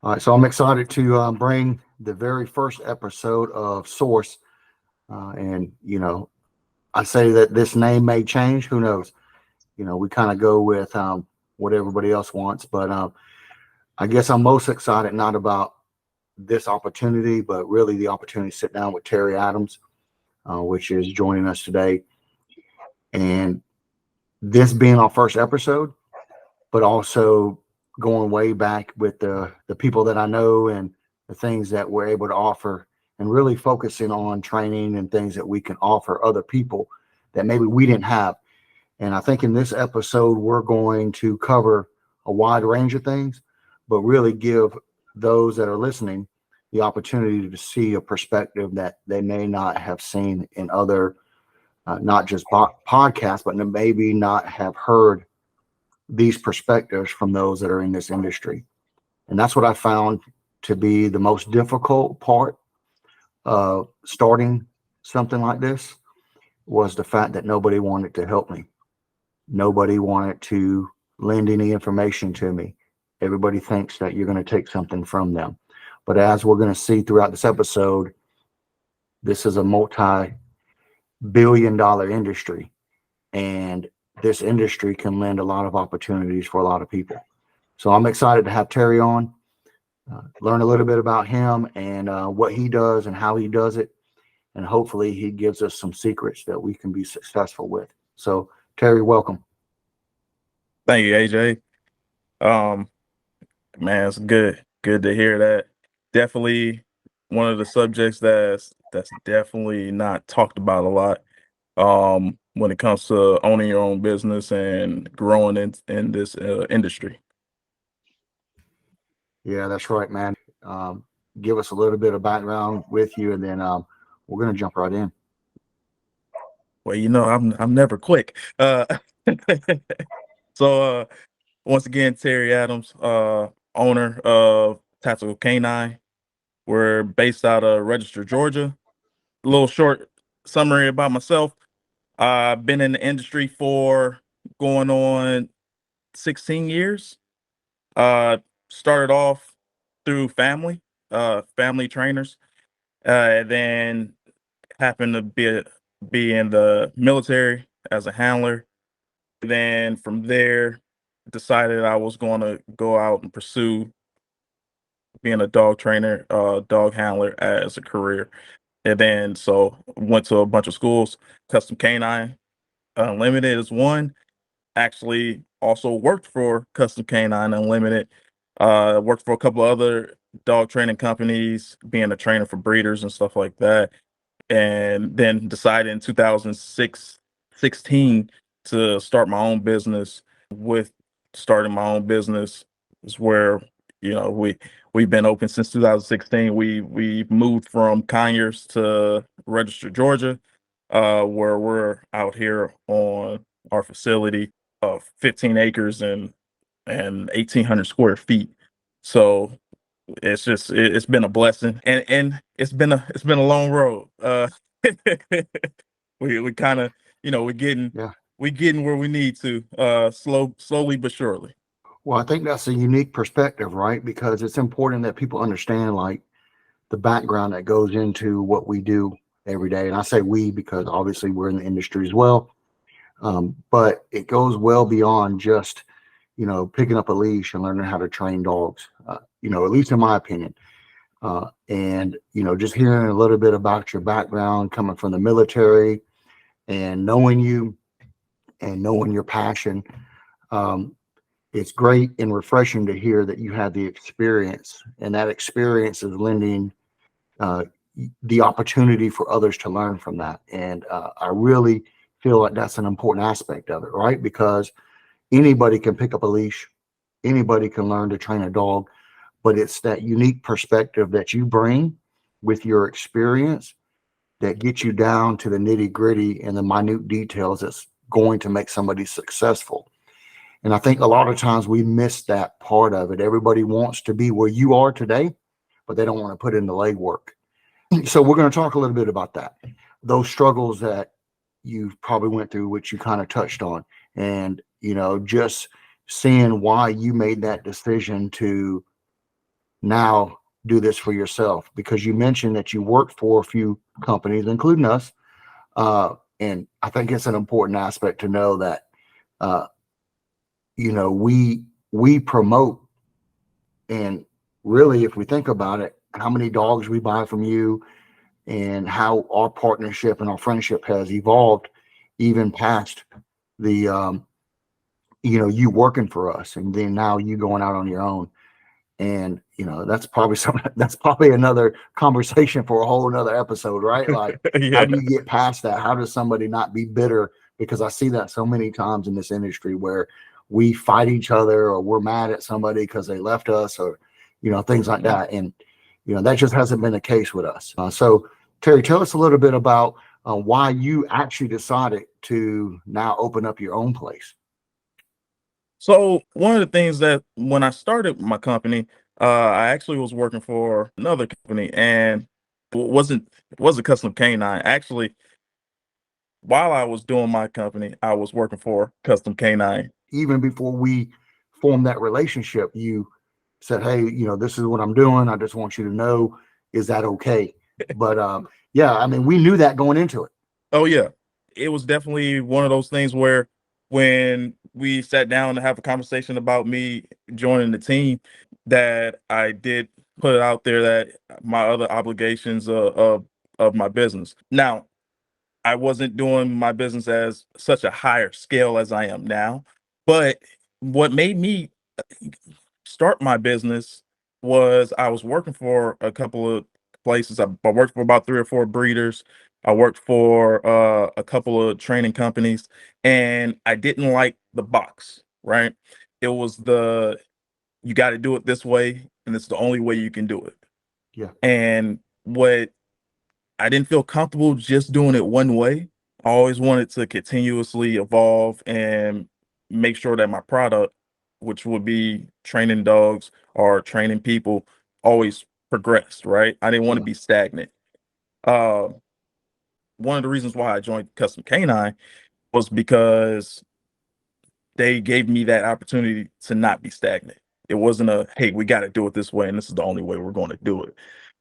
All right, so I'm excited to bring the very first episode of Source. And, I say that this name may change. Who knows? We kind of go with what everybody else wants. But I guess I'm most excited not about this opportunity, but really the opportunity to sit down with Terry Adams, which is joining us today. And this being our first episode, but also going way back with the people that I know and the things that we're able to offer, and really focusing on training and things that we can offer other people that maybe we didn't have. And I think in this episode, we're going to cover a wide range of things, but really give those that are listening the opportunity to see a perspective that they may not have seen in other, not just podcasts, but maybe not have heard these perspectives from those that are in this industry. And that's what I found to be the most difficult part of starting something like this, was the fact that nobody wanted to help me. Nobody wanted to lend any information to me. Everybody thinks that you're going to take something from them. But as we're going to see throughout this episode, this is a multi-billion-dollar industry. And this industry can lend a lot of opportunities for a lot of people. So I'm excited to have Terry on, learn a little bit about him and what he does and how he does it. And hopefully he gives us some secrets that we can be successful with. So Terry, welcome. Thank you, AJ. Um, Man, it's good to hear that. Definitely one of the subjects that's definitely not talked about a lot. When it comes to owning your own business and growing in this industry. Yeah, that's right, man. Give us a little bit of background with you, and then we're going to jump right in. Well, I'm never quick. So once again, Terry Adams, owner of Tactical Canine. We're based out of Register, Georgia. A little short summary about myself. I've been in the industry for going on 16 years. Uh, Started off through family trainers, and then happened to be in the military as a handler. Then from there, decided I was going to go out and pursue being a dog trainer, dog handler as a career. And then so went to a bunch of schools. Custom Canine Unlimited is one. Actually, also worked for Custom Canine Unlimited. Worked for a couple other dog training companies, being a trainer for breeders and stuff like that. And then decided in 2016 to start my own business. With starting my own business is where we've been open since 2016. We moved from Conyers to Register, Georgia, where we're out here on our facility of 15 acres and 1,800 square feet. So it's been a blessing, and it's been a long road. We kind of we're getting Yeah. where we need to, slowly but surely. Well, I think that's a unique perspective, right? Because it's important that people understand like the background that goes into what we do every day. And I say we because obviously we're in the industry as well. But it goes well beyond just, picking up a leash and learning how to train dogs, at least in my opinion. And, just hearing a little bit about your background coming from the military and knowing you and knowing your passion. It's great and refreshing to hear that you have the experience, and that experience is lending uh, the opportunity for others to learn from that. And I really feel like that's an important aspect of it, right? Because anybody can pick up a leash, anybody can learn to train a dog, but it's that unique perspective that you bring with your experience that gets you down to the nitty gritty and the minute details that's going to make somebody successful. And I think a lot of times we miss that part of it. Everybody wants to be where you are today, but they don't want to put in the legwork. So we're going to talk a little bit about that, those struggles that you probably went through, which you kind of touched on, and just seeing why you made that decision to now do this for yourself? Because you mentioned that you worked for a few companies, including us. And I think it's an important aspect to know that, uh, we promote, and really, if we think about it, how many dogs we buy from you and how our partnership and our friendship has evolved even past the, you working for us, and then now you going out on your own. And that's probably that's probably another conversation for a whole another episode, right? Like, how Yeah. do you get past that? How does somebody not be bitter? Because I see that so many times in this industry where we fight each other, or we're mad at somebody because they left us, or things like that. And that just hasn't been the case with us. So Terry, tell us a little bit about why you actually decided to now open up your own place. So one of the things that when I started my company, I actually was working for another company, and wasn't Custom Canine. Actually, while I was doing my company, I was working for Custom Canine. Even before we formed that relationship, you said, "Hey, this is what I'm doing. I just want you to know, is that okay?" But yeah, I mean, we knew that going into it. Oh yeah, it was definitely one of those things where when we sat down to have a conversation about me joining the team, that I did put it out there that my other obligations of my business. Now, I wasn't doing my business as such a higher scale as I am now, but what made me start my business was I was working for a couple of places. I worked for about 3 or 4 breeders. I worked for a couple of training companies, and I didn't like the box, right? It was you got to do it this way, and it's the only way you can do it. Yeah, And what I didn't feel comfortable just doing it one way. I always wanted to continuously evolve and make sure that my product, which would be training dogs or training people, always progressed, right? I didn't want to yeah, be stagnant. Uh, One of the reasons why I joined Custom Canine was because they gave me that opportunity to not be stagnant. It wasn't a, hey, we got to do it this way, and this is the only way we're going to do it.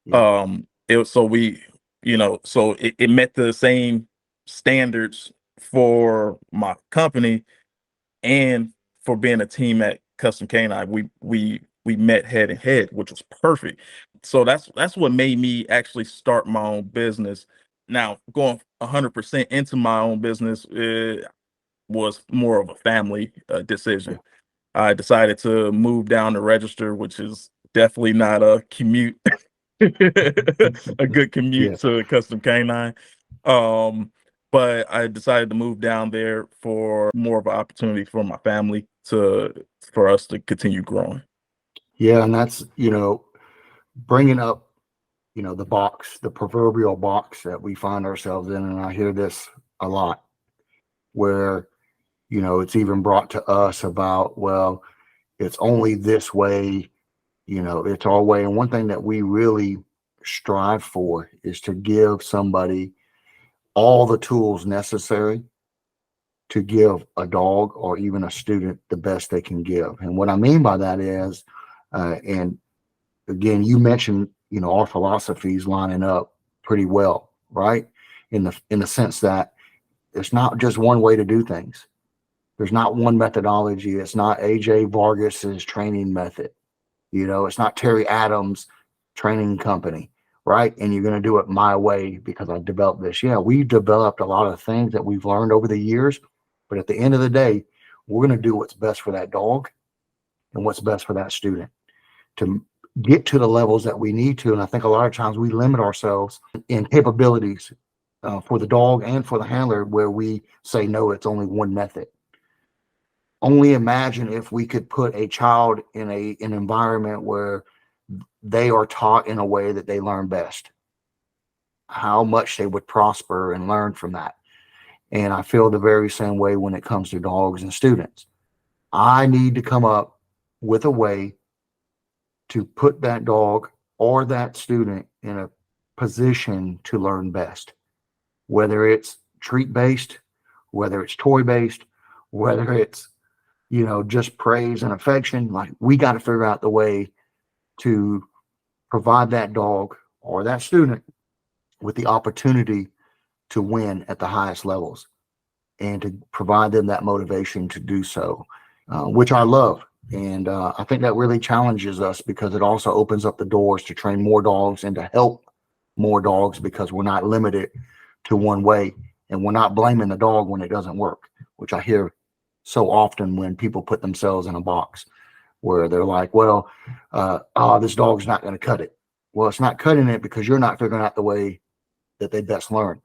yeah, It was so we, so it met the same standards for my company and for being a team at Custom Canine. We met head and head, which was perfect. So that's what made me actually start my own business. Now, going 100% into my own business was more of a family yeah, decision. I decided to move down to Register, which is definitely not a commute, a good yeah. commute to Custom Canine. Um, but I decided to move down there for more of an opportunity for my family for us to continue growing. Yeah, and that's, bringing up, the box, the proverbial box that we find ourselves in. And I hear this a lot where, it's even brought to us about, well, it's only this way, it's our way. And one thing that we really strive for is to give somebody all the tools necessary to give a dog or even a student the best they can give. And what I mean by that is, and again, you mentioned, our philosophies lining up pretty well, right? In the sense that it's not just one way to do things. There's not one methodology. It's not AJ Vargas's training method. It's not Terry Adams' training company, right? And you're going to do it my way because I developed this. Yeah, we developed a lot of things that we've learned over the years, but at the end of the day, we're going to do what's best for that dog and what's best for that student to get to the levels that we need to. And I think a lot of times we limit ourselves in capabilities for the dog and for the handler, where we say, no, it's only one method. Only imagine if we could put a child in an environment where they are taught in a way that they learn best, how much they would prosper and learn from that. And I feel the very same way when it comes to dogs and students. I need to come up with a way to put that dog or that student in a position to learn best, whether it's treat based, whether it's toy based, whether it's, just praise and affection. Like, we got to figure out the way to provide that dog or that student with the opportunity to win at the highest levels and to provide them that motivation to do so, which I love. And I think that really challenges us because it also opens up the doors to train more dogs and to help more dogs, because we're not limited to one way, and we're not blaming the dog when it doesn't work, which I hear so often when people put themselves in a box where they're like, well, this dog's not going to cut it. Well, it's not cutting it because you're not figuring out the way that they best learn.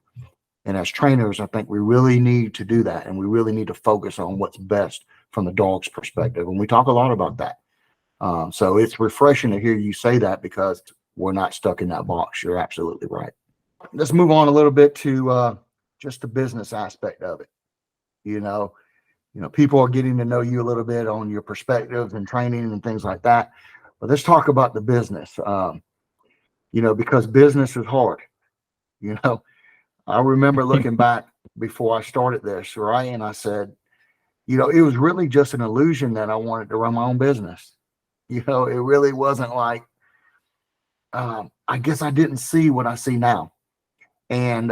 And as trainers, I think we really need to do that. And we really need to focus on what's best from the dog's perspective. And we talk a lot about that. So it's refreshing to hear you say that, because we're not stuck in that box. You're absolutely right. Let's move on a little bit to just the business aspect of it. You know, people are getting to know you a little bit on your perspectives and training and things like that. But let's talk about the business, because business is hard. I remember looking back before I started this, right? And I said, it was really just an illusion that I wanted to run my own business. It really wasn't like, I guess I didn't see what I see now. And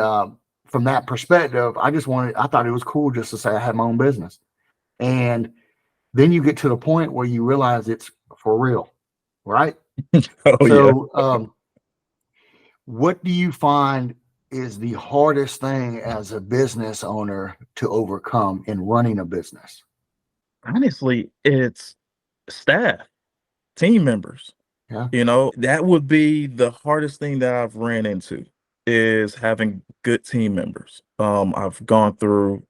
from that perspective, I thought it was cool just to say I had my own business. And then you get to the point where you realize it's for real, right? What do you find is the hardest thing as a business owner to overcome in running a business? Honestly, it's staff, team members. Yeah. That would be the hardest thing that I've ran into, is having good team members. I've gone through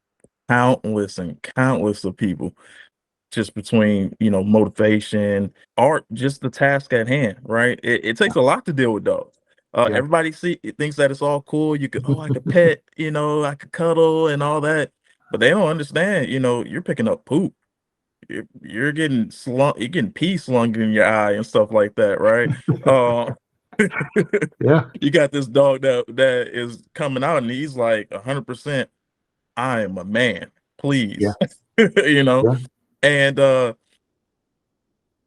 countless and countless of people, just between, motivation, art, just the task at hand, right? It takes a lot to deal with dogs. Everybody thinks that it's all cool. I could pet, I could cuddle and all that, but they don't understand, you're picking up poop. You're getting pee slung in your eye and stuff like that, right? Yeah. You got this dog that is coming out and he's like 100%, I am a man, please. Yeah. And a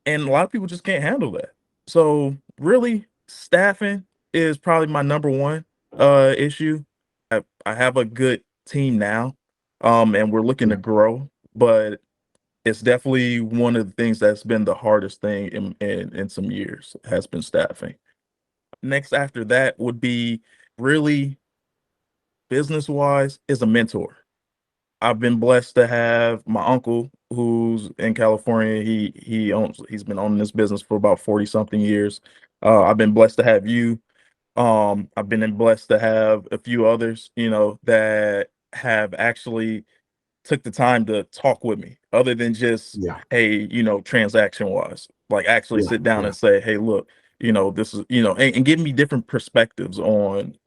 lot of people just can't handle that. So really, staffing is probably my number one issue. I have a good team now, and we're looking to grow, but it's definitely one of the things that's been the hardest thing in some years, has been staffing. Next after that would be, really business wise, is a mentor. I've been blessed to have my uncle who's in California. He's been owning this business for about 40 something years. I've been blessed to have you. I've been blessed to have a few others, that have actually took the time to talk with me, other than just, hey, transaction wise, like actually sit down and say, hey, look, this is, and give me different perspectives on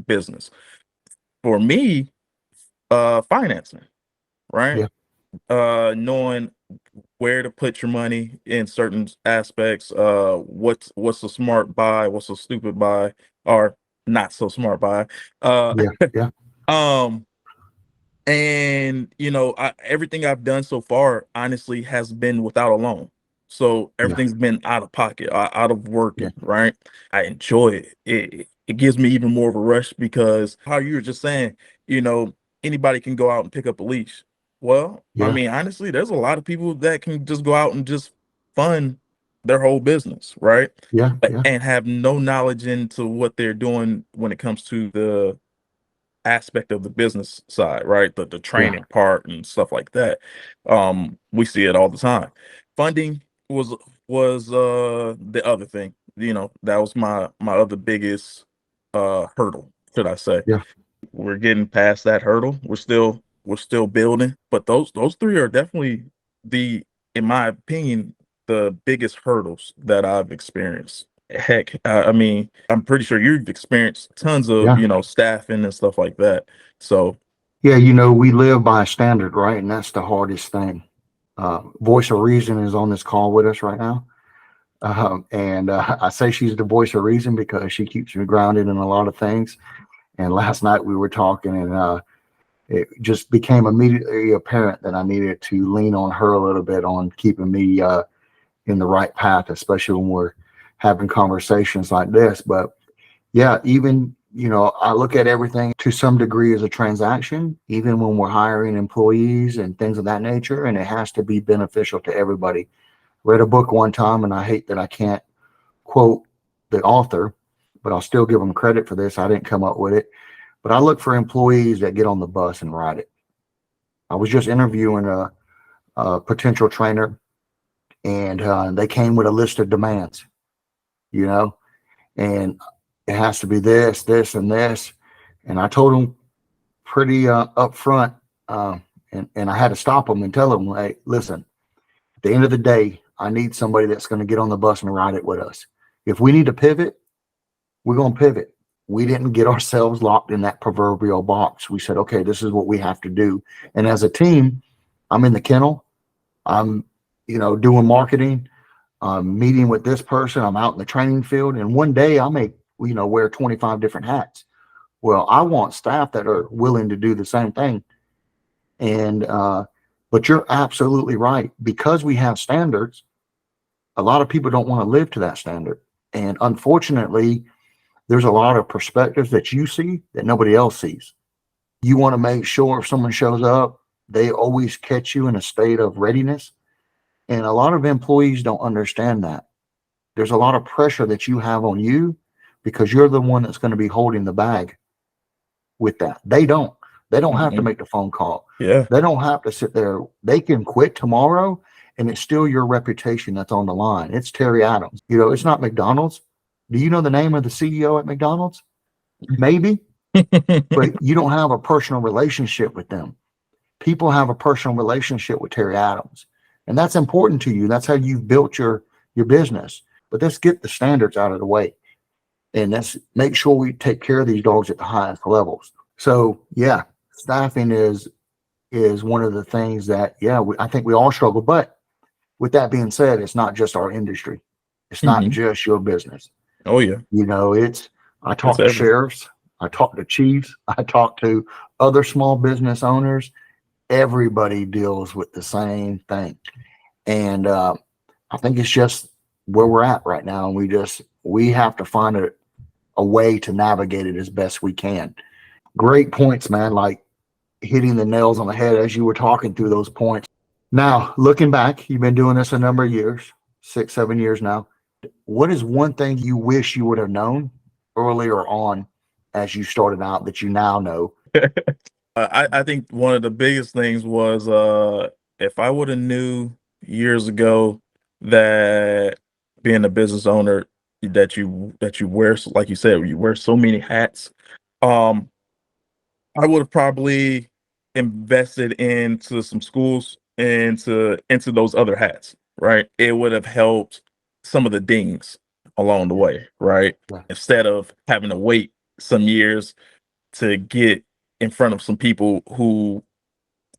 business. For me, financing, right? Knowing where to put your money in certain aspects, what's a smart buy, what's a stupid buy, or not so smart buy. And everything I've done so far, honestly, has been without a loan. So everything's been out of pocket, out of working, right? I enjoy it. It gives me even more of a rush, because how you were just saying, anybody can go out and pick up a leash. Well, I mean, honestly, there's a lot of people that can just go out and just fund their whole business, right? And have no knowledge into what they're doing when it comes to the aspect of the business side, right? The training part and stuff like that. We see it all the time. Funding was the other thing. That was my other biggest hurdle, should I say. We're getting past that hurdle. We're still building, but those three are definitely, in my opinion, the biggest hurdles that I've experienced. Heck, I mean, I'm pretty sure you've experienced tons of, staffing and stuff like that. So we live by a standard, right? And that's the hardest thing. Voice of Reason is on this call with us right now. And I say she's the voice of reason because she keeps me grounded in a lot of things. And last night we were talking, and it just became immediately apparent that I needed to lean on her a little bit on keeping me in the right path, especially when we're having conversations like this. But yeah, even, I look at everything to some degree as a transaction, even when we're hiring employees and things of that nature, and it has to be beneficial to everybody. Read a book one time, and I hate that I can't quote the author, but I'll still give them credit for this. I didn't come up with it, but I look for employees that get on the bus and ride it. I was just interviewing a potential trainer, and they came with a list of demands, you know, and it has to be this, this, and this. And I told them pretty upfront, and I had to stop them and tell them, hey, listen, at the end of the day, I need somebody that's going to get on the bus and ride it with us. If we need to pivot, we're going to pivot. We didn't get ourselves locked in that proverbial box. We said, okay, this is what we have to do. And as a team, I'm in the kennel. I'm, doing marketing. I'm meeting with this person. I'm out in the training field. And one day I may, wear 25 different hats. Well, I want staff that are willing to do the same thing. And, but you're absolutely right. Because we have standards, a lot of people don't want to live to that standard. And unfortunately, there's a lot of perspectives that you see that nobody else sees. You want to make sure if someone shows up, they always catch you in a state of readiness. And a lot of employees don't understand that. There's a lot of pressure that you have on you because you're the one that's going to be holding the bag with that. They don't. They don't have to make the phone call. Yeah. They don't have to sit there. They can quit tomorrow and it's still your reputation that's on the line. It's Terry Adams. It's not McDonald's. Do you know the name of the CEO at McDonald's? Maybe, but you don't have a personal relationship with them. People have a personal relationship with Terry Adams, and that's important to you. That's how you've built your business. But let's get the standards out of the way, and let's make sure we take care of these dogs at the highest levels. So yeah, staffing is one of the things that I think we all struggle. But with that being said, it's not just our industry. It's not just your business. Oh yeah. I talk to sheriffs, I talk to chiefs, I talk to other small business owners. Everybody deals with the same thing. And I think it's just where we're at right now. And we have to find a way to navigate it as best we can. Great points, man. Like hitting the nails on the head as you were talking through those points. Now, looking back, you've been doing this a number of years, 6, 7 years now. What is one thing you wish you would have known earlier on as you started out that you now know? I think one of the biggest things was if I would have knew years ago that being a business owner that you wear, like you said, you wear so many hats. I would have probably invested into some schools into those other hats, right? It would have helped some of the dings along the way, right? Yeah. Instead of having to wait some years to get in front of some people who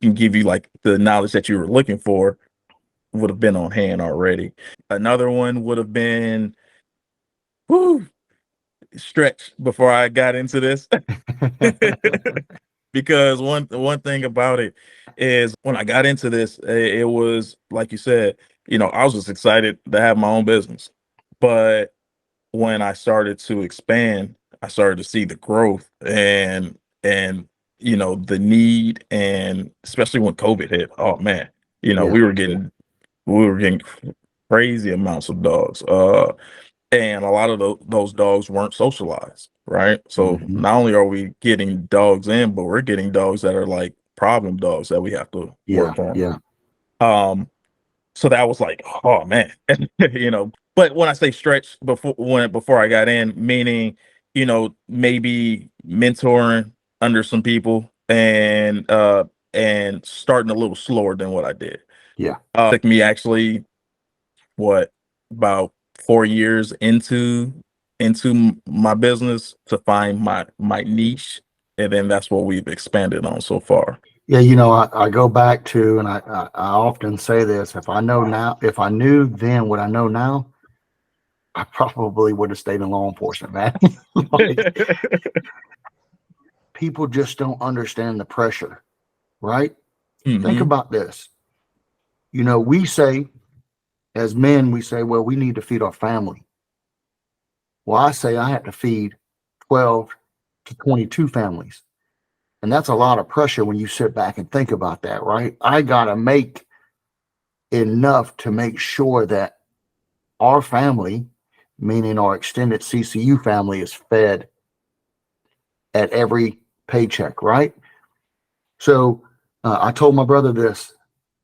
can give you like the knowledge that you were looking for, would have been on hand already. Another one would have been stretch before I got into this. Because one thing about it is when I got into this, it was like you said, I was just excited to have my own business. But when I started to expand, I started to see the growth and the need, and especially when COVID hit. Oh man, Yeah. we were getting crazy amounts of dogs. And a lot of those dogs weren't socialized, right? So not only are we getting dogs in, but we're getting dogs that are like problem dogs that we have to work on. Yeah. So that was like, oh man, But when I say stretch before I got in, meaning, maybe mentoring under some people and starting a little slower than what I did. Yeah. Took me actually about 4 years into my business to find my niche, and then that's what we've expanded on so far. Yeah, I go back to, and I often say this: if I knew then what I know now, I probably would have stayed in law enforcement, man. People just don't understand the pressure, right? Think about this. We say, as men, well, we need to feed our family. Well, I say I had to feed 12 to 22 families. And that's a lot of pressure when you sit back and think about that, right? I got to make enough to make sure that our family, meaning our extended CCU family, is fed at every paycheck, right? So I told my brother this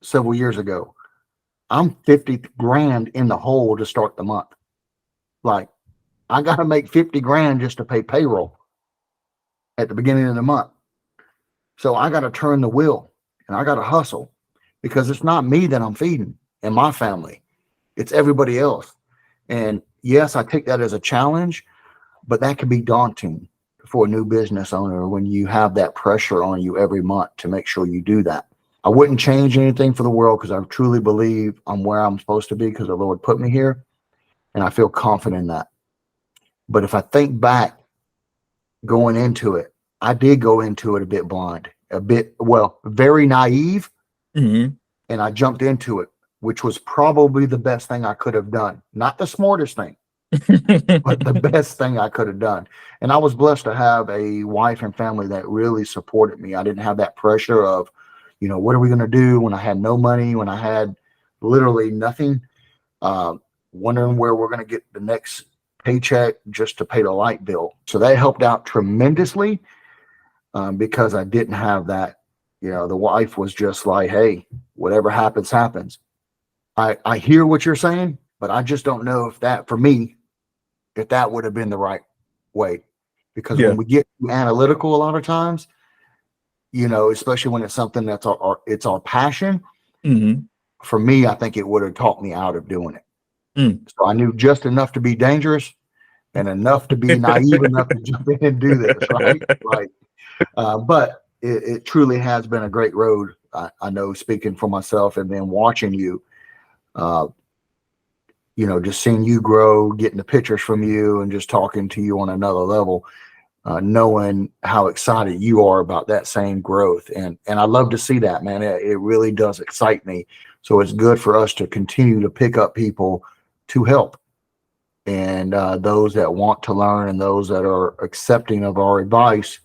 several years ago. I'm 50 grand in the hole to start the month. Like, I got to make 50 grand just to pay payroll at the beginning of the month. So I got to turn the wheel and I got to hustle because it's not me that I'm feeding and my family. It's everybody else. And yes, I take that as a challenge, but that can be daunting for a new business owner when you have that pressure on you every month to make sure you do that. I wouldn't change anything for the world because I truly believe I'm where I'm supposed to be because the Lord put me here, and I feel confident in that. But if I think back going into it, I did go into it a bit blind, very naive, Mm-hmm. and I jumped into it, which was probably the best thing I could have done. Not the smartest thing, but the best thing I could have done. And I was blessed to have a wife and family that really supported me. I didn't have that pressure of, what are we going to do when I had no money, when I had literally nothing, wondering where we're going to get the next paycheck just to pay the light bill. So that helped out tremendously because I didn't have that. The wife was just like, hey, whatever happens, happens. I hear what you're saying, but I just don't know if that, for me, if that would have been the right way. Because Yeah. when we get analytical a lot of times, especially when it's something that's it's our passion, Mm-hmm. for me, I think it would have taught me out of doing it. Mm. So I knew just enough to be dangerous and enough to be naive enough to jump in and do this, right? Right. But it truly has been a great road. I know, speaking for myself and then watching you, just seeing you grow, getting the pictures from you and just talking to you on another level, knowing how excited you are about that same growth. And I love to see that, man. It really does excite me. So it's good for us to continue to pick up people to help. And those that want to learn and those that are accepting of our advice,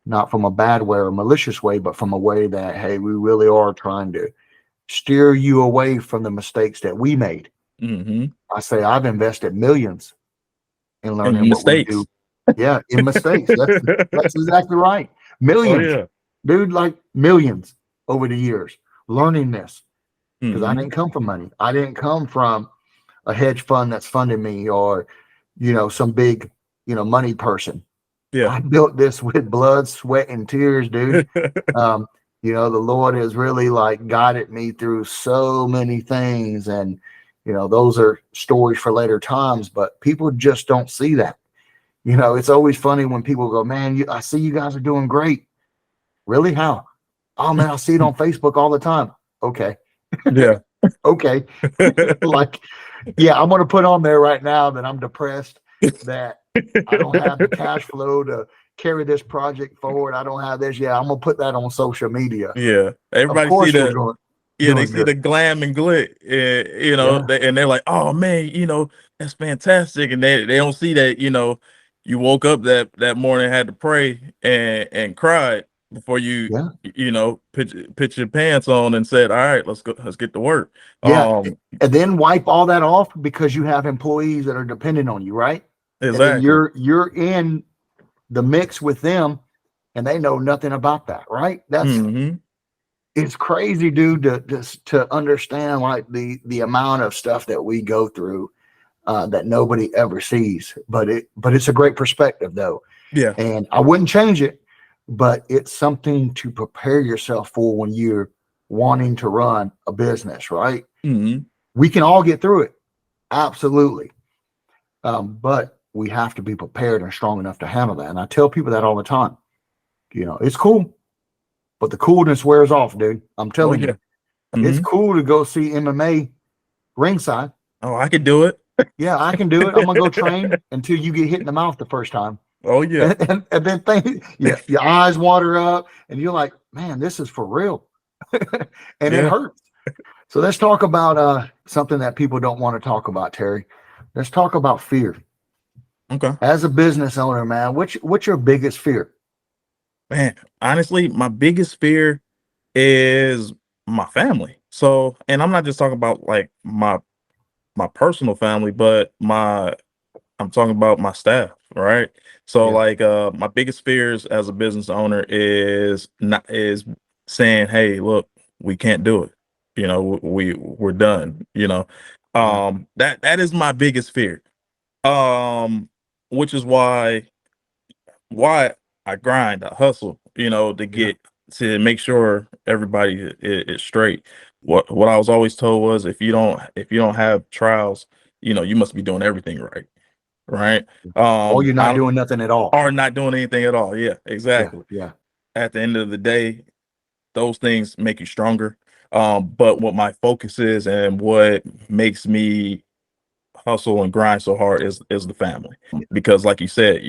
not from a bad way or malicious way, but from a way that, hey, we really are trying to steer you away from the mistakes that we made. Mm-hmm. I say I've invested millions in And learning what we do. mistakes. Yeah, in mistakes. That's exactly right. Oh Millions, yeah. dude, like millions over the years learning this because I Mm-hmm. didn't come from money. I didn't come from a hedge fund that's funding me or, some big, money person. Yeah. I built this with blood, sweat, and tears, dude. The Lord has really like guided me through so many things. And, those are stories for later times, but people just don't see that. It's always funny when people go, man, I see you guys are doing great. Really? How? Oh man, I see it on Facebook all the time. Okay. Yeah. Okay. Like, yeah, I'm going to put on there right now that I'm depressed, that I don't have the cash flow to carry this project forward. I don't have this. Yeah, I'm going to put that on social media. Yeah. Of Everybody see course we're the doing, Yeah, they doing see the good. glam and glit, Yeah. and they're like, "Oh man, that's fantastic." And they don't see that, you woke up that morning, had to pray and cried before you, Yeah. pitch your pants on and said, "All right, let's get to work." Yeah. Um, And then wipe all that off because you have employees that are dependent on you, right? And then exactly. you're in the mix with them and they know nothing about that, right? Hmm. It's crazy, dude, to understand like the amount of stuff that we go through that nobody ever sees. But it's a great perspective though. Yeah. And I wouldn't change it, but it's something to prepare yourself for when you're wanting to run a business, right? Hmm. We can all get through it. Absolutely. But we have to be prepared and strong enough to handle that. And I tell people that all the time. It's cool, but the coolness wears off, dude. I'm Oh telling yeah. you. It's Hmm. cool to go see MMA ringside. Oh, I could do it. Yeah, I can do it. I'm gonna go train until you get hit in the mouth the first time. Oh yeah. And then your eyes water up and you're like, man, this is for real. And it Yeah. hurts. So let's talk about something that people don't want to talk about, Terry. Let's talk about fear. Okay. As a business owner, man, what's your biggest fear? Man, honestly, my biggest fear is my family. So, and I'm not just talking about like my personal family, but I'm talking about my staff, right? So Yeah, like my biggest fears as a business owner is saying, "Hey, look, we can't do it. We're done." yeah, That is my biggest fear. Um which is why I grind, I hustle, to yeah, get to make sure everybody is straight. What I was always told was if you don't have trials, you must be doing everything right, right? or you're not I doing nothing at all. Are not doing anything at all. Yeah, Yeah, exactly. yeah, At the end of the day, those things make you stronger. But what my focus is and what makes me hustle and grind so hard is the family. Because like you said,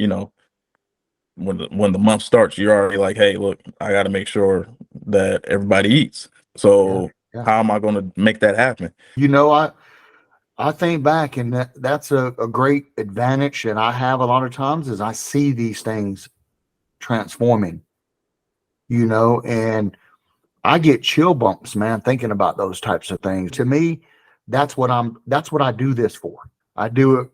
when the month starts, you're already like, hey, look, I got to make sure that everybody eats. yeah, So yeah. how am I going to make that happen? You know, I think back, and that's a great advantage that I have a lot of times is I see these things transforming, and I get chill bumps, man, thinking about those types of things. To me, that's what I do this for. I do it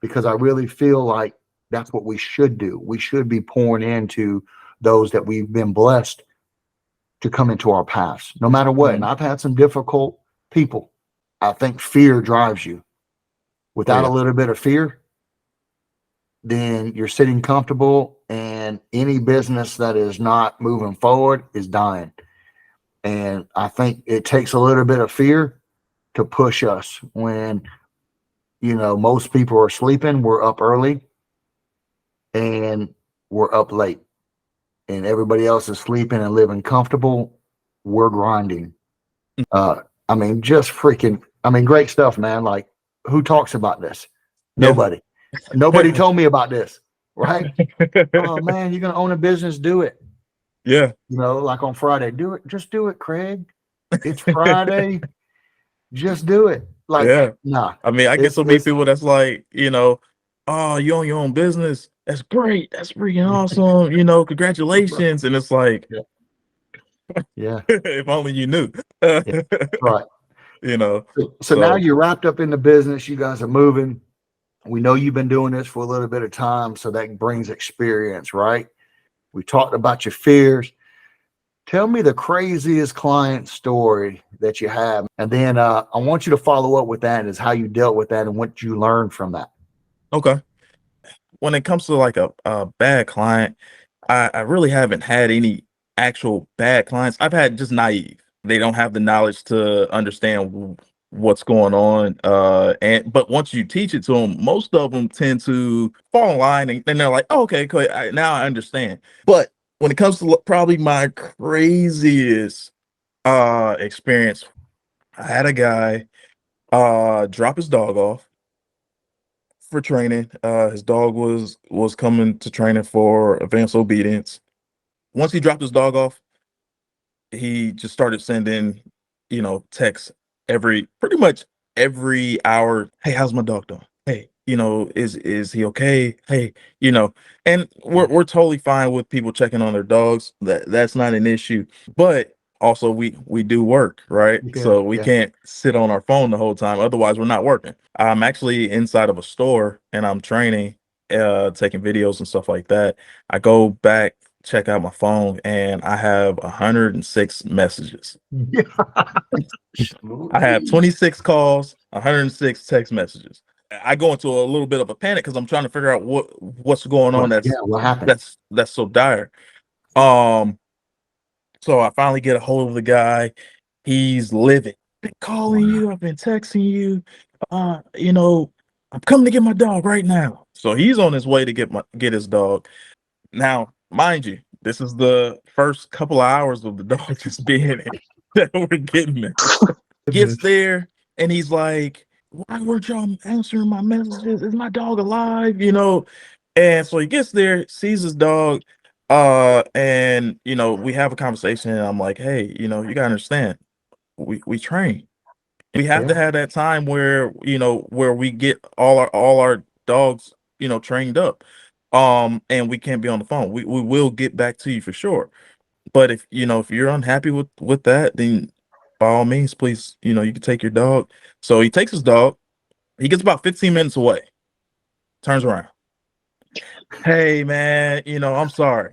because I really feel like that's what we should do. We should be pouring into those that we've been blessed to come into our paths, no matter what. And Mhm. I've had some difficult people. I think fear drives you. Oh Without a yeah. little bit of fear, then you're sitting comfortable, and any business that is not moving forward is dying. And I think it takes a little bit of fear to push us when, most people are sleeping, we're up early, and we're up late, and everybody else is sleeping and living comfortable. We're grinding. Uh, just freaking, great stuff, man. Like, who talks about this? Yeah. Nobody. Nobody told me about this, right? Oh man, you're gonna own a business, do it. Yeah. Like on Friday, do it. Just do it, Craig. It's Friday. Just do it. Like, Yeah. nah, I mean, I get it's so many it's people that's like, oh, you own your own business. That's great. That's freaking awesome. Congratulations. And it's like, yeah, yeah, if only you knew. yeah, right. you know. So now So you're wrapped up in the business. You guys are moving. We know you've been doing this for a little bit of time, so that brings experience, right? We talked about your fears. Tell me the craziest client story that you have. And then I want you to follow up with that is how you dealt with that and what you learned from that. okay. When it comes to like a bad client, I really haven't had any actual bad clients. I've had just naive. They don't have the knowledge to understand what's going on. And but once you teach it to them, most of them tend to fall in line, and then they're like, oh, okay, cool. Now I understand. But when it comes to probably my craziest experience, I had a guy drop his dog off for training. His dog was coming to training for advanced obedience. Once he dropped his dog off, he just started sending, texts pretty much every hour. Hey, how's my dog doing? Hey, is he okay? Hey, and we're totally fine with people checking on their dogs. That's not an issue. But also we do work, right? Yeah, So we yeah, can't sit on our phone the whole time. Otherwise, we're not working. I'm actually inside of a store and I'm training, taking videos and stuff like that. I go back, check out my phone, and I have 106 messages. yeah. I have 26 calls, 106 text messages. I go into a little bit of a panic because I'm trying to figure out what's going on Right. Yeah. What happened? that's so dire. Um, so I finally get a hold of the guy. He's livid. I've been calling Wow. you, I've been texting you. I'm coming to get my dog right now. So he's on his way to get his dog. Now, mind you, this is the first couple of hours of the dog just being in that we're getting there. Gets Goodness. there and he's like, why weren't y'all answering my messages? Is my dog alive? And so he gets there, sees his dog, and we have a conversation, and I'm like, hey, you gotta understand, we train. We have to Yeah. have that time where we get all our dogs, trained up. And we can't be on the phone. We will get back to you for sure. But if you're unhappy with that, then by all means, please, you can take your dog. So he takes his dog. He gets about 15 minutes away. Turns around. Hey man, I'm sorry.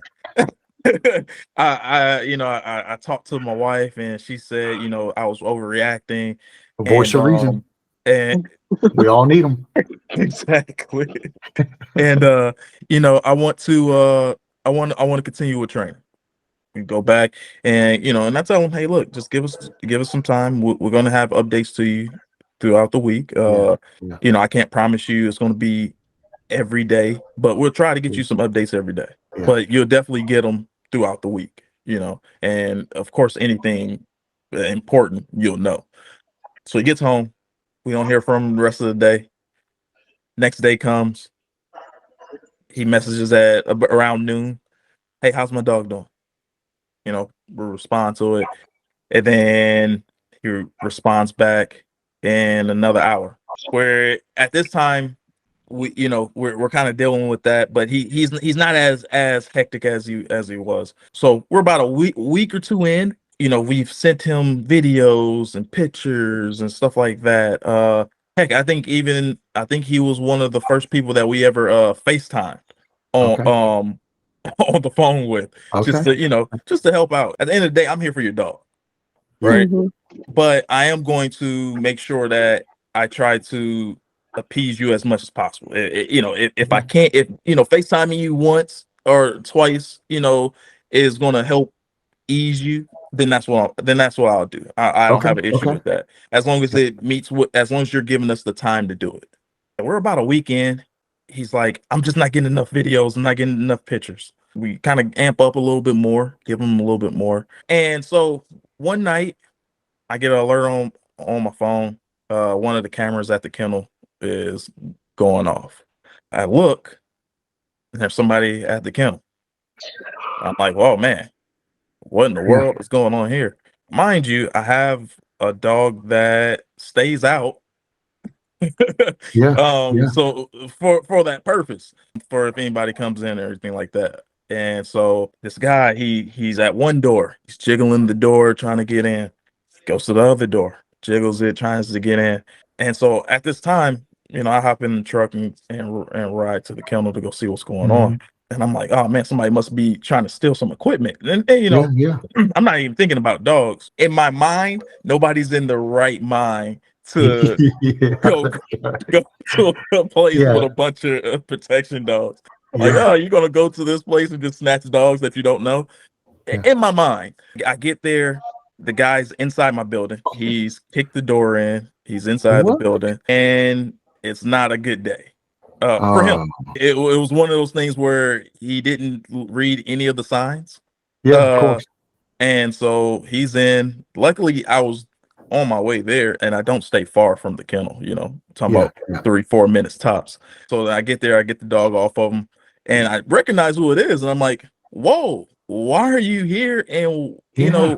I talked to my wife and she said, I was overreacting, A voice and of reason. and We all need them. exactly. And I want to continue with training. We go back and I tell them, hey, look, just give us some time. We're gonna have updates to you throughout the week. Yeah. Yeah. I can't promise you it's gonna be every day, but we'll try to get you some updates every day. Yeah. But you'll definitely get them throughout the week, and of course, anything important you'll know. So he gets home. We don't hear from him the rest of the day. Next day comes. He messages at around noon. Hey, how's my dog doing? We respond to it. And then he responds back in another hour. Where at this time, we're kind of dealing with that, but he's not as hectic as he was. So we're about a week or two in. We've sent him videos and pictures and stuff like that. Heck, I think he was one of the first people that we ever FaceTime on Okay. on the phone with, just Okay. to help out. At the end of the day, I'm here for your dog, Yeah. right? But I am going to make sure that I try to appease you as much as possible. If I can't, if FaceTiming you once or twice, is going to help ease you, then that's what I'll do. I don't Okay. have an issue Okay. with that, as long as as long as you're giving us the time to do it. And we're about a weekend. He's like, I'm just not getting enough videos. I'm not getting enough pictures. We kind of amp up a little bit more, give him a little bit more. And so one night I get an alert on my phone. One of the cameras at the kennel is going off. I look, and there's somebody at the kennel. I'm like, "Whoa, man, what in the Yeah. world is going on here?" Mind you, I have a dog that stays out. Yeah. Yeah. So for that purpose, for if anybody comes in or anything like that. And so this guy, he's at one door, he's jiggling the door, trying to get in, goes to the other door, jiggles it, tries to get in. And so at this time, I hop in the truck and ride to the kennel to go see what's going on. Mhm. And I'm like, oh man, somebody must be trying to steal some equipment. And Yeah. Yeah. I'm not even thinking about dogs. In my mind, nobody's in the right mind to Yeah. go go to a place Yeah. with a bunch of protection dogs. Like, Yeah. oh, you're gonna go to this place and just snatch dogs that you don't know? Yeah. In my mind, I get there, the guy's inside my building. He's kicked the door in. He's inside the What? building, and it's not a good day for him. Oh. It was one of those things where he didn't read any of the signs. Yeah. Of Uh, course. and so he's in. Luckily, I was on my way there, and I don't stay far from the kennel. Talking Yeah. about Yeah. 3-4 minutes tops. So I get there, I get the dog off of him, and I recognize who it is, and I'm like, "Whoa, why are you here?" And Yeah.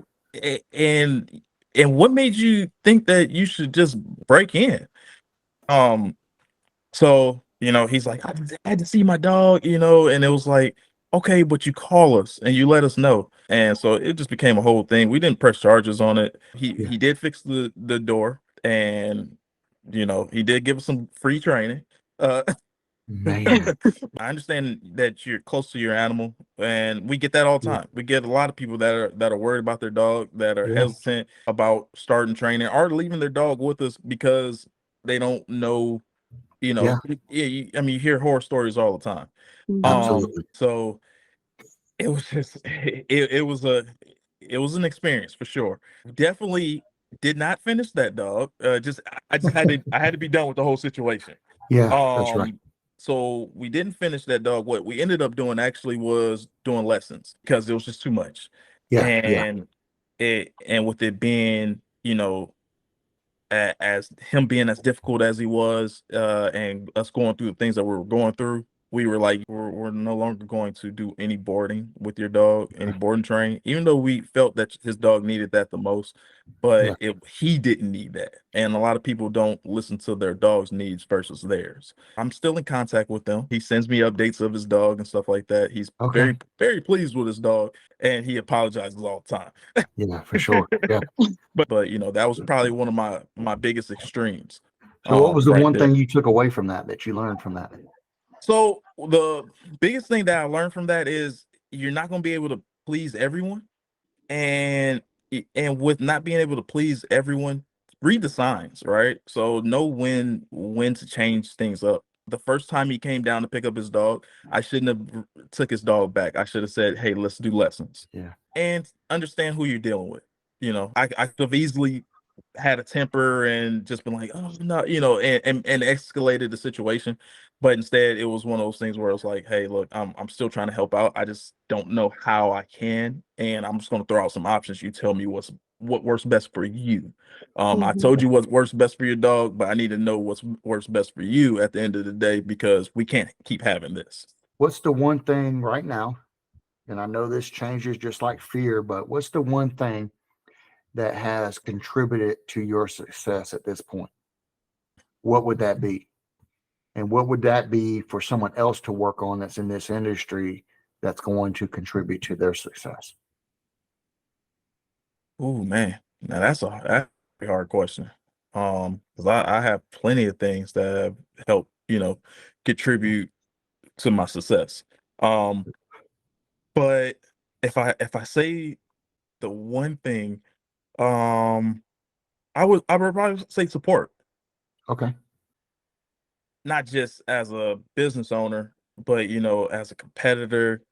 and what made you think that you should just break in? Um, so, he's like, I had to see my dog, and it was like, okay, but you call us and you let us know. And so it just became a whole thing. We didn't press charges on it. He Yeah. he did fix the door, and he did give us some free training. Uh Man. I understand that you're close to your animal, and we get that all the Yeah. time. We get a lot of people that are worried about their dog, that are Yeah. hesitant about starting training or leaving their dog with us because they don't know. Yeah. Yeah, I mean, you hear horror stories all the time. Absolutely. So it was just it was an experience for sure. Definitely did not finish that dog. I just had to be done with the whole situation. Yeah. That's right. Um, so we didn't finish that dog. What we ended up doing actually was doing lessons because it was just too much. Yeah. Yeah. And with it being, as him being as difficult as he was, and us going through the things that we were going through, we were like, we're no longer going to do any boarding with your dog, any boarding train, even though we felt that his dog needed that the most, Yeah. but he didn't need that. And a lot of people don't listen to their dog's needs versus theirs. I'm still in contact with them. He sends me updates of his dog and stuff like that. He's Okay. very pleased with his dog, and he apologizes all the time. Yeah, for sure. Yeah. But that was probably one of my biggest extremes. So what was the Right one there. thing you took away from that you learned from that? So the biggest thing that I learned from that is you're not going to be able to please everyone, and with not being able to please everyone, read the signs, right? So know when to change things up. The first time he came down to pick up his dog, I shouldn't have took his dog back. I should have said, "Hey, let's do lessons." Yeah. And understand who you're dealing with. I could have easily had a temper and just been like, oh no, and escalated the situation. But instead it was one of those things where it's like, hey, look, I'm still trying to help out. I just don't know how I can. And I'm just gonna throw out some options. You tell me what works best for you. I told you what works best for your dog, but I need to know what's works best for you at the end of the day, because we can't keep having this. What's the one thing right now? And I know this changes just like fear, but what's the one thing that has contributed to your success at this point? What would that be? And what would that be for someone else to work on that's in this industry that's going to contribute to their success? Oh man, now that's a hard question. Because I have plenty of things that have helped, contribute to my success. Um, but if I say the one thing, um, I would probably say support. Okay. Not just as a business owner, but as a competitor,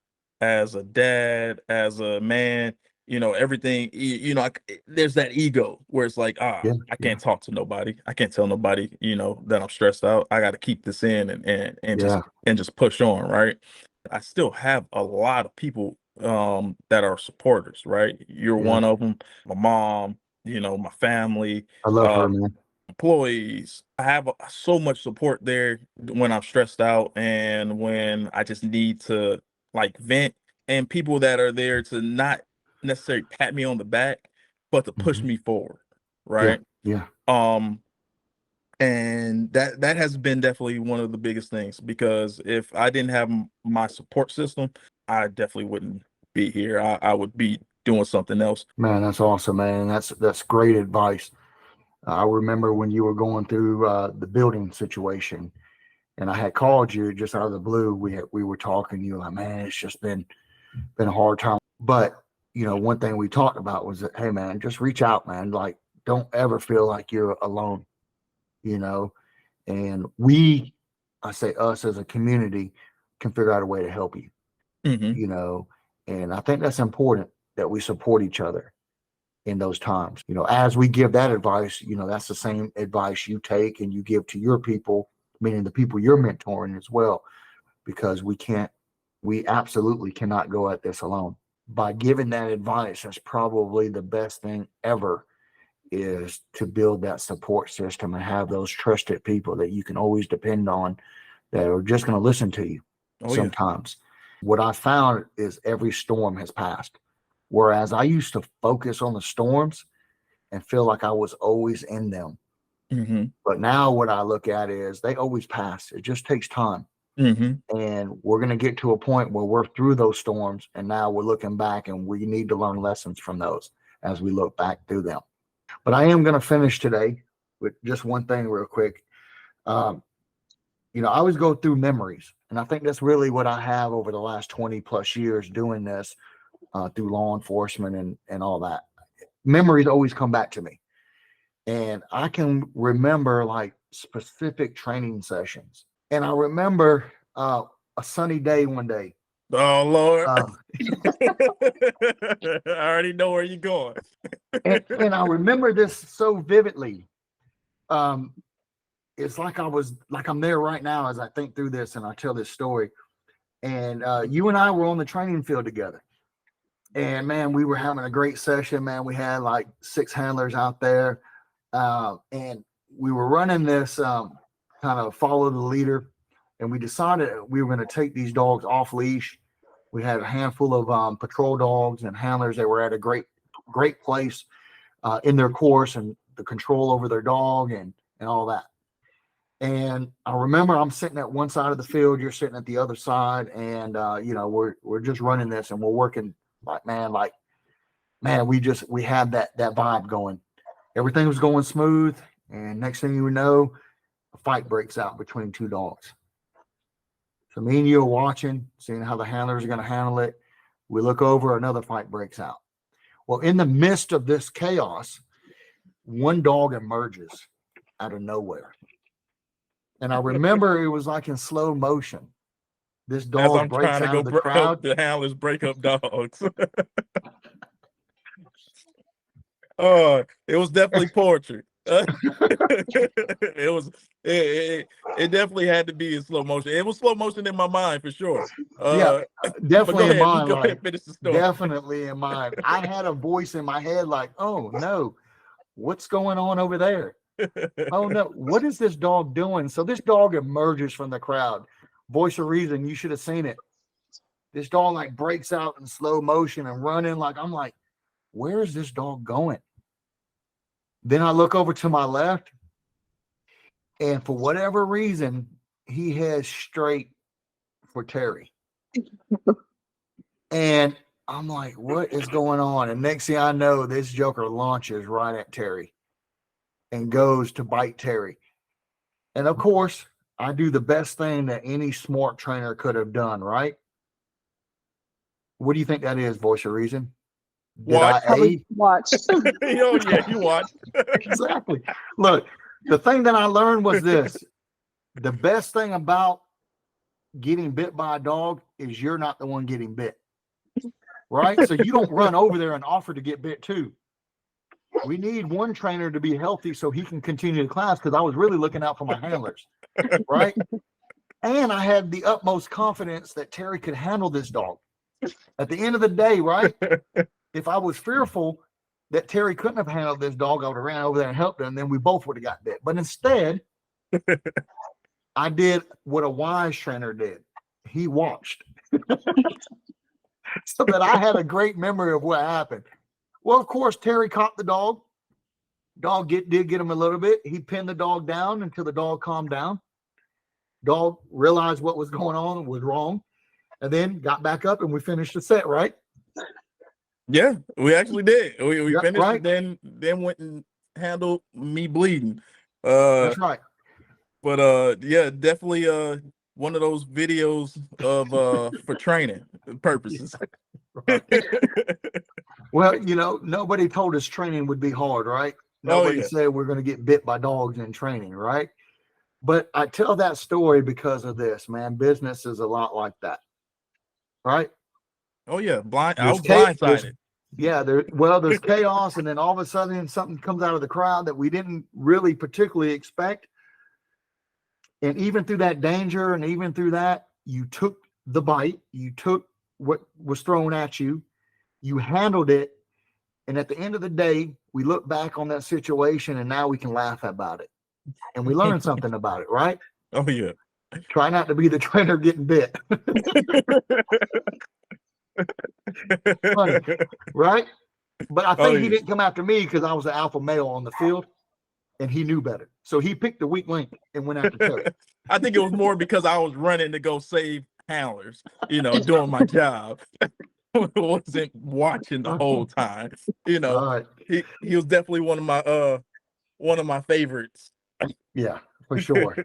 as a dad, as a man, everything. There's that ego where it's like, Yeah. I Yeah. can't talk to nobody. I can't tell nobody, that I'm stressed out. I got to keep this in and Yeah. just push on, right? I still have a lot of people that are supporters, right? You're Yeah. one of them. My mom, my family, I love her, man. employees. I have so much support there when I'm stressed out and when I just need to like vent, and people that are there to not necessarily pat me on the back, but to push Mhm. me forward, Yeah. right? Yeah. Um, and that has been definitely one of the biggest things, because if I didn't have my support system, I definitely wouldn't be here. I would be doing something else. Man, that's awesome, man. That's great advice. I remember when you were going through the building situation, and I had called you just out of the blue. We were talking. You were like, man, it's just been a hard time. But one thing we talked about was that, hey, man, just reach out, man. Like, don't ever feel like you're alone. You know, and I say us as a community, can figure out a way to help you. Hmm. You know, and I think that's important that we support each other in those times. As we give that advice, that's the same advice you take and you give to your people, meaning the people you're mentoring as well, because we absolutely cannot go at this alone. By giving that advice, that's probably the best thing ever, is to build that support system and have those trusted people that you can always depend on, that are just going to listen to you Oh yeah. sometimes. What I found is every storm has passed. Whereas I used to focus on the storms and feel like I was always in them. Hmm. But now what I look at is they always pass. It just takes time. Hmm. And we're going to get to a point where we're through those storms. And now we're looking back and we need to learn lessons from those as we look back through them. But I am going to finish today with just one thing real quick. Um, I always go through memories. And I think that's really what I have over the last 20 plus years doing this through law enforcement and all that. Memories always come back to me. And I can remember like specific training sessions. And I remember a sunny day one day. Oh Lord. Um, I already know where you're going. and I remember this so vividly. Um, it's like I'm there right now as I think through this and I tell this story. And you and I were on the training field together. And man, we were having a great session, man. We had like 6 handlers out there. And we were running this kind of follow the leader. and we decided we were going to take these dogs off leash. We had a handful of patrol dogs and handlers that were at a great place in their course and the control over their dog and all that. And I remember I'm sitting at one side of the field, you're sitting at the other side, and we're just running this and we're working like we had that vibe going. Everything was going smooth, and next thing you know, a fight breaks out between two dogs. So me and you are watching, seeing how the handlers are going to handle it. We look over, another fight breaks out. Well, in the midst of this chaos, one dog emerges out of nowhere. And I remember it was like in slow motion. This dog breaks out of the crowd. The handlers break up dogs. Oh, it was definitely poetry. It definitely had to be in slow motion. It was slow motion in my mind for sure. Yeah, definitely in mine. Go ahead, finish the story. Definitely in mine. I had a voice in my head like, oh no, what's going on over there? Oh no, what is this dog doing? So this dog emerges from the crowd. Voice of reason, you should have seen it. This dog like breaks out in slow motion and running like, I'm like, where is this dog going? Then I look over to my left, and for whatever reason, he heads straight for Terry. And I'm like, what is going on? And next thing I know, this joker launches right at Terry and goes to bite Terry. And of course, I do the best thing that any smart trainer could have done, right? What do you think that is, voice of reason? Watch. Oh, yeah, you watch. Exactly. Look, the thing that I learned was this. The best thing about getting bit by a dog is you're not the one getting bit. Right? So you don't run over there and offer to get bit too. We need one trainer to be healthy so he can continue the class, because I was really looking out for my handlers. Right? And I had the utmost confidence that Terry could handle this dog. At the end of the day, right? If I was fearful that Terry couldn't have handled this dog, I would have ran over there and helped him, and then we both would have got bit. But instead, I did what a wise trainer did. He watched. So that I had a great memory of what happened. Well, of course, Terry caught the dog. Dog did get him a little bit. He pinned the dog down until the dog calmed down. Dog realized what was going on, was wrong, and then got back up, and we finished the set, right? Yeah, we actually did. We Yep, finished right. it, then went and handled me bleeding. That's right. But yeah, definitely one of those videos of for training purposes. Right. Well, nobody told us training would be hard, right? Nobody said we're going to get bit by dogs in training, right? But I tell that story because of this, man. Business is a lot like that, right? Oh yeah, I was blindsided. There's chaos, and then all of a sudden something comes out of the crowd that we didn't really particularly expect. And even through that danger, and even through that, you took the bite, you took what was thrown at you, you handled it, and at the end of the day, we look back on that situation, and now we can laugh about it, and we learn something about it, right? Oh yeah. Try not to be the trainer getting bit. Funny, right? But I think he didn't come after me because I was an alpha male on the field, and he knew better. So he picked the weak link and went after Terry. I think it was more because I was running to go save handlers, doing my job. Wasn't watching the whole time. Right. He was definitely one of my favorites. Yeah, for sure.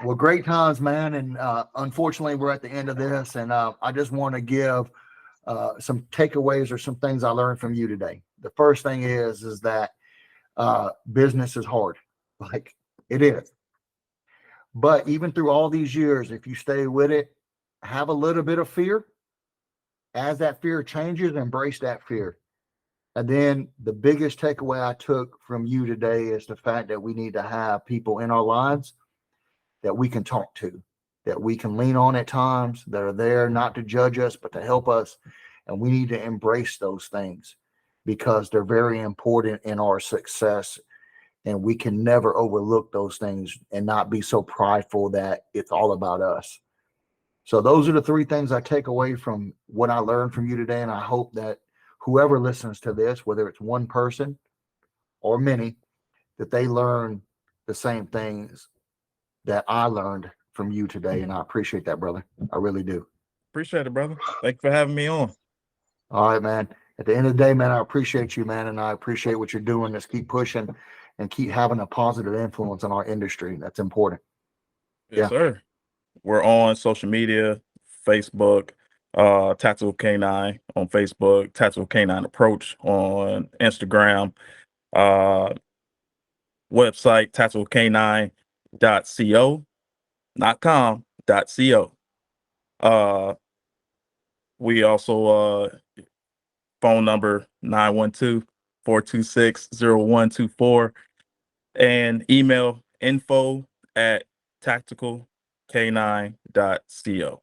Well, great times, man. And unfortunately, we're at the end of this, and I just want to give some takeaways or some things I learned from you today. The first thing is that business is hard, like it is. But even through all these years, if you stay with it, have a little bit of fear. As that fear changes, embrace that fear. And then the biggest takeaway I took from you today is the fact that we need to have people in our lives that we can talk to, that we can lean on at times, that are there not to judge us, but to help us. And we need to embrace those things because they're very important in our success And we can never overlook those things and not be so prideful that it's all about us. So those are the three things I take away from what I learned from you today. And I hope that whoever listens to this, whether it's one person or many, that they learn the same things that I learned from you today. And I appreciate that, brother. I really do. Appreciate it, brother. Thank you for having me on. All right, man. At the end of the day, man, I appreciate you, man. And I appreciate what you're doing. Just keep pushing and keep having a positive influence on our industry. That's important. Yes, sir. We're on social media, Facebook, Tactical Canine on Facebook, Tactical Canine Approach on Instagram, website tacticalcanine.co, not com.co. We also phone number 912-426-0124 and email info@tacticalcanine.co.